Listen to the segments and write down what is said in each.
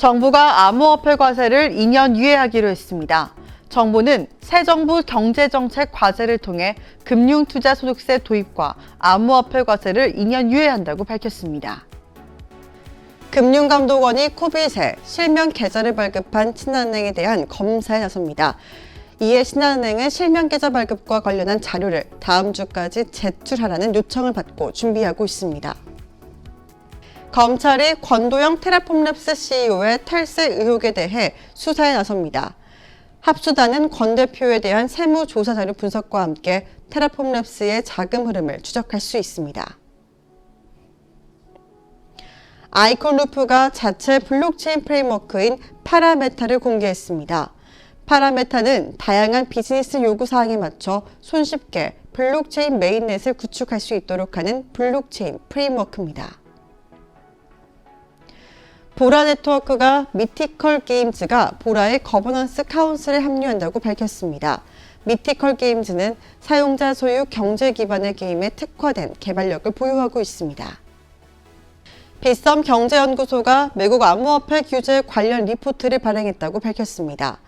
정부가 암호화폐 과세를 2년 유예하기로 했습니다. 정부는 새 정부 경제정책 과제를 통해 금융투자소득세 도입과 암호화폐 과세를 2년 유예한다고 밝혔습니다. 금융감독원이 코빗에 실명 계좌를 발급한 신한은행에 대한 검사에 나섭니다. 이에 신한은행은 실명 계좌 발급과 관련한 자료를 다음 주까지 제출하라는 요청을 받고 준비하고 있습니다. 검찰이 권도영 테라폼랩스 CEO의 탈세 의혹에 대해 수사에 나섭니다. 합수단은 권 대표에 대한 세무조사 자료 분석과 함께 테라폼랩스의 자금 흐름을 추적할 수 있습니다. 아이콘루프가 자체 블록체인 프레임워크인 파라메타를 공개했습니다. 파라메타는 다양한 비즈니스 요구사항에 맞춰 손쉽게 블록체인 메인넷을 구축할 수 있도록 하는 블록체인 프레임워크입니다. 보라 네트워크가 미티컬 게임즈가 보라의 거버넌스 카운슬에 합류한다고 밝혔습니다. 미티컬 게임즈는 사용자 소유 경제 기반의 게임에 특화된 개발력을 보유하고 있습니다. 빗썸 경제연구소가 미국 암호화폐 규제 관련 리포트를 발행했다고 밝혔습니다.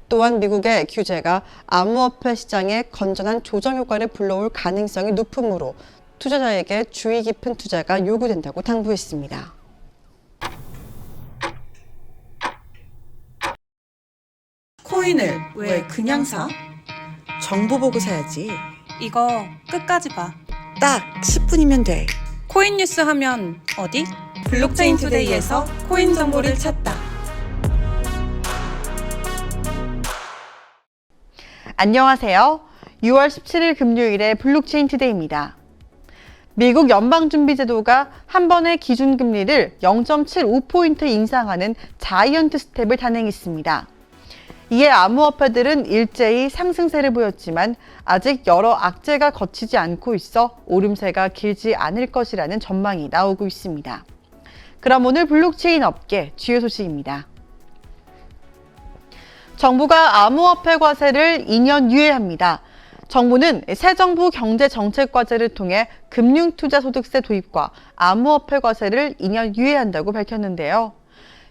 또한 미국의 규제가 암호화폐 시장에 건전한 조정 효과를 불러올 가능성이 높으므로 투자자에게 주의 깊은 투자가 요구된다고 당부했습니다. 코인을 왜 그냥 사? 정보 보고 사야지. 이거 끝까지 봐. 딱 10분이면 돼. 코인 뉴스 하면 어디? 블록체인 투데이에서 코인 정보를 찾다. 안녕하세요. 6월 17일 금요일의 블록체인 투데이입니다. 미국 연방준비제도가 한 번에 기준금리를 0.75포인트 인상하는 자이언트 스텝을 단행했습니다. 이에 암호화폐들은 일제히 상승세를 보였지만 아직 여러 악재가 거치지 않고 있어 오름세가 길지 않을 것이라는 전망이 나오고 있습니다. 그럼 오늘 블록체인 업계 주요 소식입니다. 정부가 암호화폐 과세를 2년 유예합니다. 정부는 새 정부 경제정책 과제를 통해 금융투자소득세 도입과 암호화폐 과세를 2년 유예한다고 밝혔는데요.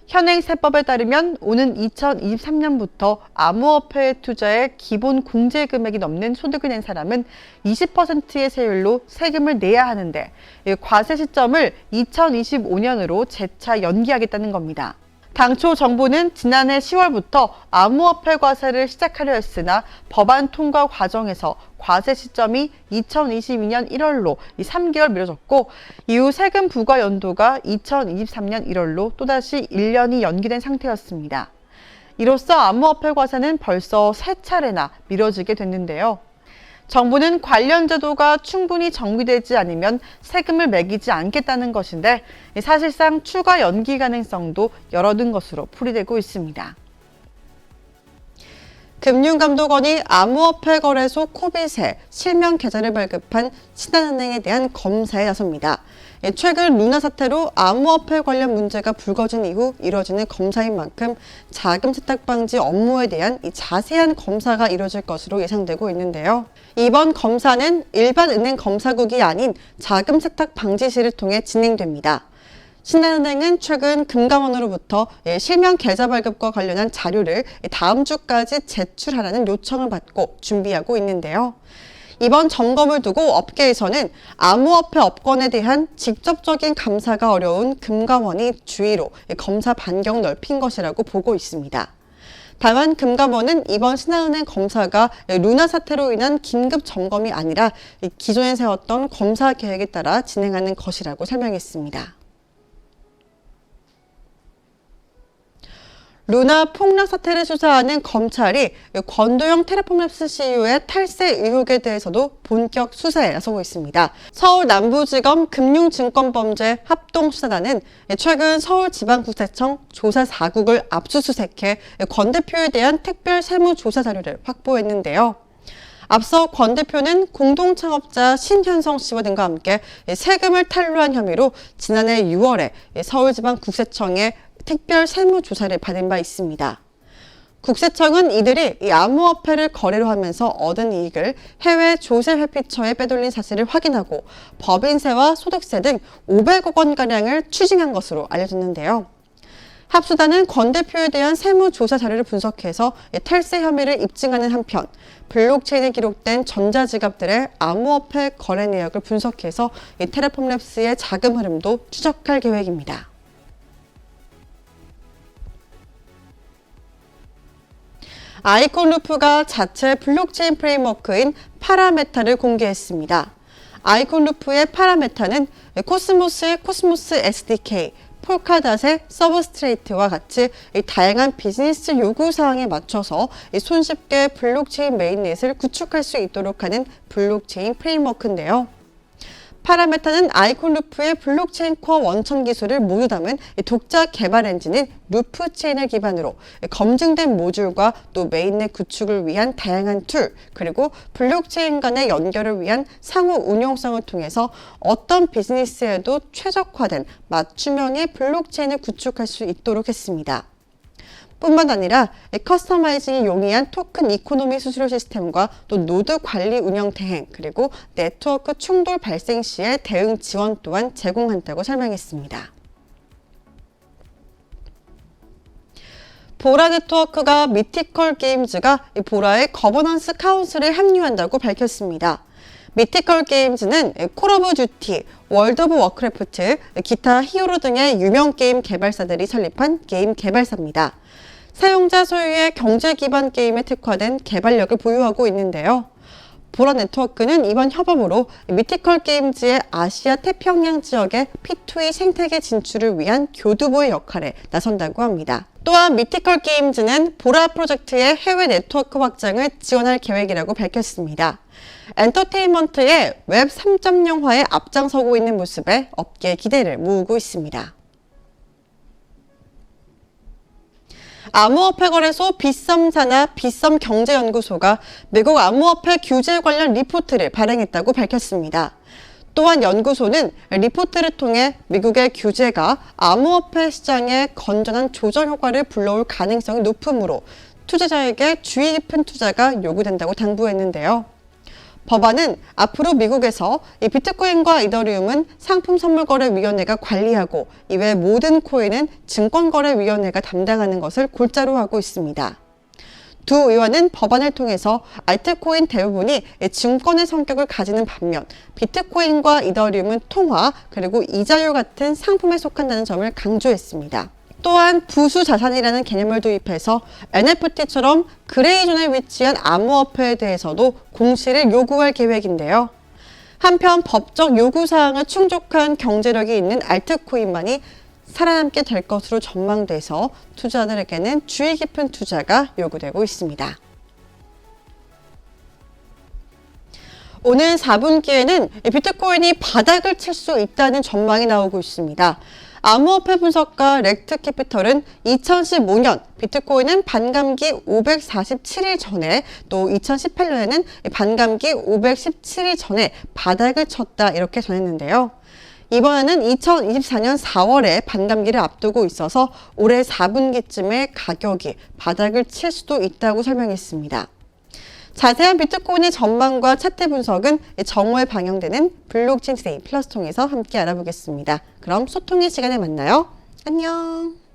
현행 세법에 따르면 오는 2023년부터 암호화폐 투자의 기본 공제 금액이 넘는 소득을 낸 사람은 20%의 세율로 세금을 내야 하는데 과세 시점을 2025년으로 재차 연기하겠다는 겁니다. 당초 정부는 지난해 10월부터 암호화폐 과세를 시작하려 했으나 법안 통과 과정에서 과세 시점이 2022년 1월로 3개월 미뤄졌고 이후 세금 부과 연도가 2023년 1월로 또다시 1년이 연기된 상태였습니다. 이로써 암호화폐 과세는 벌써 3차례나 미뤄지게 됐는데요. 정부는 관련 제도가 충분히 정비되지 않으면 세금을 매기지 않겠다는 것인데 사실상 추가 연기 가능성도 열어둔 것으로 풀이되고 있습니다. 금융감독원이 암호화폐 거래소 코빗에 실명 계좌를 발급한 신한은행에 대한 검사에 나섭니다. 최근 루나 사태로 암호화폐 관련 문제가 불거진 이후 이뤄지는 검사인 만큼 자금 세탁 방지 업무에 대한 자세한 검사가 이뤄질 것으로 예상되고 있는데요. 이번 검사는 일반 은행 검사국이 아닌 자금 세탁 방지실을 통해 진행됩니다. 신한은행은 최근 금감원으로부터 실명 계좌 발급과 관련한 자료를 다음 주까지 제출하라는 요청을 받고 준비하고 있는데요. 이번 점검을 두고 업계에서는 암호화폐 업권에 대한 직접적인 감사가 어려운 금감원이 주의로 검사 반경 넓힌 것이라고 보고 있습니다. 다만 금감원은 이번 신한은행 검사가 루나 사태로 인한 긴급 점검이 아니라 기존에 세웠던 검사 계획에 따라 진행하는 것이라고 설명했습니다. 루나 폭락 사태를 수사하는 검찰이 권도영 테라폼랩스 CEO의 탈세 의혹에 대해서도 본격 수사에 나서고 있습니다. 서울 남부지검 금융증권범죄 합동수사단은 최근 서울지방국세청 조사 4국을 압수수색해 권 대표에 대한 특별 세무조사 자료를 확보했는데요. 앞서 권 대표는 공동창업자 신현성 씨와 등과 함께 세금을 탈루한 혐의로 지난해 6월에 서울지방국세청에 특별 세무조사를 받은 바 있습니다. 국세청은 이들이 이 암호화폐를 거래로 하면서 얻은 이익을 해외 조세회피처에 빼돌린 사실을 확인하고 법인세와 소득세 등 500억 원가량을 추징한 것으로 알려졌는데요. 합수단은 권 대표에 대한 세무조사 자료를 분석해서 탈세 혐의를 입증하는 한편 블록체인에 기록된 전자지갑들의 암호화폐 거래 내역을 분석해서 테라폼랩스의 자금 흐름도 추적할 계획입니다. 아이콘루프가 자체 블록체인 프레임워크인 파라메타를 공개했습니다. 아이콘루프의 파라메타는 코스모스의 코스모스 SDK, 폴카닷의 서브스트레이트와 같이 다양한 비즈니스 요구 사항에 맞춰서 손쉽게 블록체인 메인넷을 구축할 수 있도록 하는 블록체인 프레임워크인데요. 파라메타는 아이콘루프의 블록체인 코어 원천 기술을 모두 담은 독자 개발 엔진인 루프체인을 기반으로 검증된 모듈과 또 메인넷 구축을 위한 다양한 툴, 그리고 블록체인 간의 연결을 위한 상호 운용성을 통해서 어떤 비즈니스에도 최적화된 맞춤형의 블록체인을 구축할 수 있도록 했습니다. 뿐만 아니라 커스터마이징이 용이한 토큰 이코노미 수수료 시스템과 또 노드 관리 운영 대행, 그리고 네트워크 충돌 발생 시의 대응 지원 또한 제공한다고 설명했습니다. 보라 네트워크가 미티컬 게임즈가 보라의 거버넌스 카운슬에 합류한다고 밝혔습니다. 미티컬 게임즈는 콜 오브 듀티, 월드 오브 워크래프트, 기타 히어로 등의 유명 게임 개발사들이 설립한 게임 개발사입니다. 사용자 소유의 경제 기반 게임에 특화된 개발력을 보유하고 있는데요. 보라 네트워크는 이번 협업으로 미티컬 게임즈의 아시아 태평양 지역의 P2E 생태계 진출을 위한 교두보의 역할에 나선다고 합니다. 또한 미티컬 게임즈는 보라 프로젝트의 해외 네트워크 확장을 지원할 계획이라고 밝혔습니다. 엔터테인먼트의 웹 3.0화에 앞장서고 있는 모습에 업계 기대를 모으고 있습니다. 암호화폐 거래소 빗썸사나 빗썸경제연구소가 미국 암호화폐 규제 관련 리포트를 발행했다고 밝혔습니다. 또한 연구소는 리포트를 통해 미국의 규제가 암호화폐 시장에 건전한 조정 효과를 불러올 가능성이 높으므로 투자자에게 주의 깊은 투자가 요구된다고 당부했는데요. 법안은 앞으로 미국에서 이 비트코인과 이더리움은 상품선물거래위원회가 관리하고 이외 모든 코인은 증권거래위원회가 담당하는 것을 골자로 하고 있습니다. 두 의원은 법안을 통해서 알트코인 대부분이 증권의 성격을 가지는 반면 비트코인과 이더리움은 통화 그리고 이자율 같은 상품에 속한다는 점을 강조했습니다. 또한 부수 자산이라는 개념을 도입해서 NFT처럼 그레이존에 위치한 암호화폐에 대해서도 공시를 요구할 계획인데요. 한편 법적 요구사항을 충족한 경제력이 있는 알트코인만이 살아남게 될 것으로 전망돼서 투자자들에게는 주의 깊은 투자가 요구되고 있습니다. 오늘 4분기에는 비트코인이 바닥을 칠 수 있다는 전망이 나오고 있습니다. 암호화폐 분석가 렉트 캐피털은 2015년 비트코인은 반감기 547일 전에 또 2018년에는 반감기 517일 전에 바닥을 쳤다 이렇게 전했는데요. 이번에는 2024년 4월에 반감기를 앞두고 있어서 올해 4분기쯤에 가격이 바닥을 칠 수도 있다고 설명했습니다. 자세한 비트코인의 전망과 차트 분석은 정오에 방영되는 블록체인 투데이 플러스 통해서 함께 알아보겠습니다. 그럼 소통의 시간에 만나요. 안녕.